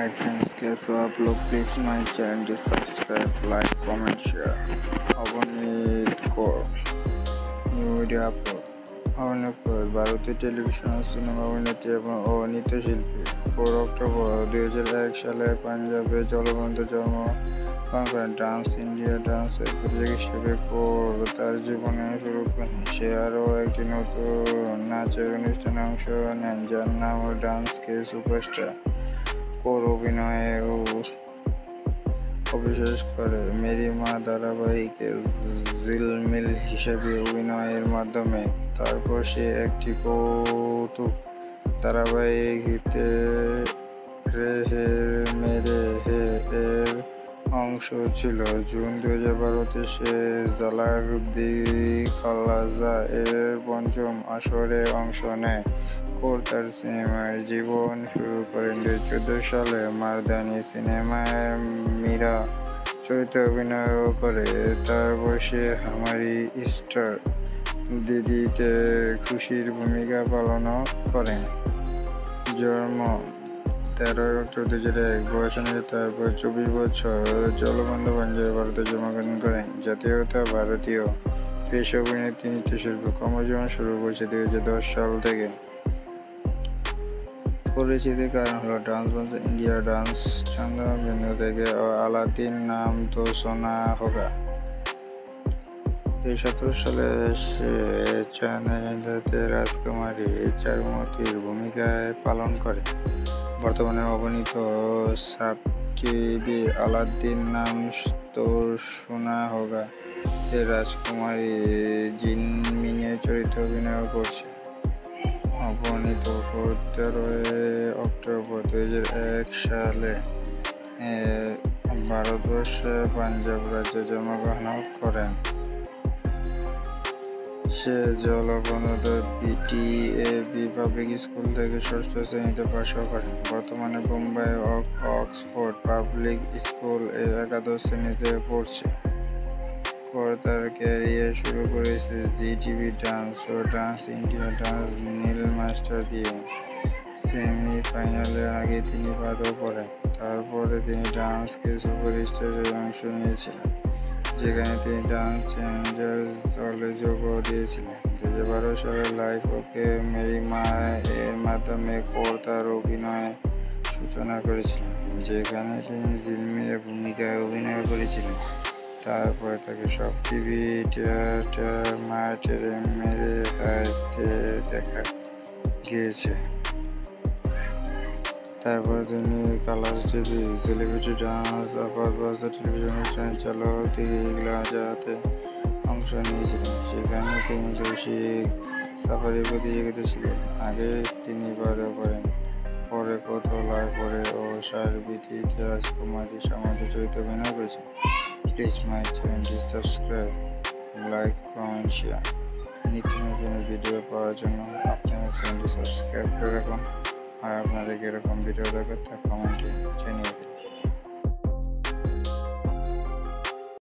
Hi friends, कैसे हो आप लोग। Please my channel subscribe, like, comment, share. Avneet Kaur new video upload. অভিনয় করে ভারতীয় টেলিভিশন ও সিনেমা অভিনেত্রী এবং নৃত্যশিল্পী। 4 অক্টোবর 2001 সালে পাঞ্জাবে জলবন্ধে জন্মগ্রহণ করেন। ডান্স ইন্ডিয়া ডান্সের প্রতীক হিসেবে কৌর তার জীবনে শুরু করেন। সে আরও একটি নতুন নাচের অনুষ্ঠানে অংশ নেন যার নাম ডান্স কে সুপারস্টার। কৌর অভিনয়ে অবিশ্বাস করে মেরি মা ধারাবাহিকে ঝিলমিল হিসেবে অভিনয়ের মাধ্যমে। তারপর সে একটি কৌতুক ধারাবাহিক হিতে রে হে মেরে হে এর অংশ ছিল। জুন 2012-তে সে ঝালাক দিখলা এর পঞ্চম আসরে অংশ নেয়। কৌর তার সিনেমার জীবন শুরু করেন 2014 সালে মারদানি সিনেমায় মীরা চরিত্রে অভিনয় করে। তারপর সে হামারি স্টার দিদিতে খুশির ভূমিকা পালন করেন। জন্ম 13 অক্টোবর 2001, বয়স অনুযায়ী তারপর 24 বছর। জলবন্ধ পাঞ্জাবে ভারতে জন্মগ্রহণ করেন। জাতীয়তা ভারতীয়। পেশা অভিনেত্রী, নৃত্যশিল্পী। কর্মজীবন শুরু করেছে 2010 সাল থেকে। পরিচিতির কারণ হলো ডান্স বন্ধ ইন্ডিয়া ডান্স, চন্দ্রমা বিন্দু থেকে আলাদিন নাম তো সোনা হোগা। 2017 সালে সে চাঁদে রাজকুমারী চারুমতির ভূমিকায় পালন করে। বর্তমানে অভিনীত সাব টিভি আলাদিন নাম তো সোনা হোগা এ রাজকুমারী জিনমিনের চরিত্রে অভিনয় করছে। অভিনীত 13 অক্টোবর 2001 সালে ভারতবর্ষে পাঞ্জাব রাজ্যে জন্মগ্রহণ করেন। সে জলবন্ধ বিটিএবি পাবলিক স্কুল থেকে 6ষ্ঠ শ্রেণীতে পাশ করেন। বর্তমানে বোম্বাই অক্সফোর্ড পাবলিক স্কুল এর একাদশ শ্রেণীতে পড়ছে। পরে তার ক্যারিয়ার শুরু করেছে জি টিভি ডান্স ও ডান্স ইন্ডিয়া ডান্স নীল মাস্টার দিয়ে। সেমিফাইনালের আগে তিনি বাদও পড়েন। তারপরে তিনি ডান্স কে সুপারস্টারে অংশ নিয়েছিলেন, যেখানে তিনি ডান্স চেঞ্জার্স দলে যোগও দিয়েছিলেন। 2012 সালে লাইফ ওকে মেরি মা এর মাধ্যমে কৌর তার অভিনয়ের সূচনা করেছিলেন, যেখানে তিনি ঝিলমিলের ভূমিকায় অভিনয় করেছিলেন। তারপরে তাকে সব টিভি থিয়েটার মার্টের মেরে হাতে দেখা গিয়েছে। তারপরে তিনি কালার্স টিভি, সেলিব্রিটি ডান্স, আপাতবাজার টেলিভিশন অনুষ্ঠানে চালক দিগলাজাতে অংশ নিয়েছিলেন, যেখানে তিনি রসিক সাফারি প্রতিযোগিতা ছিলেন। আগে তিনি বাদও করেন। পরে কোতোলায় পরে ও সারবিতিতে রাজকুমারী সামন্ত চরিত্রে অভিনয় করেছেন। প্লিজ মাই চ্যানেলটি সাবস্ক্রাইব, লাইক, কমেন্ট, শেয়ার। নিত্য নতুন ভিডিও পাওয়ার জন্য আপনারা চ্যানেলটি সাবস্ক্রাইব করে রাখুন। আর আপনাদের এরকম ভিডিও দরকার তা কমেন্টে জানিয়ে দিন।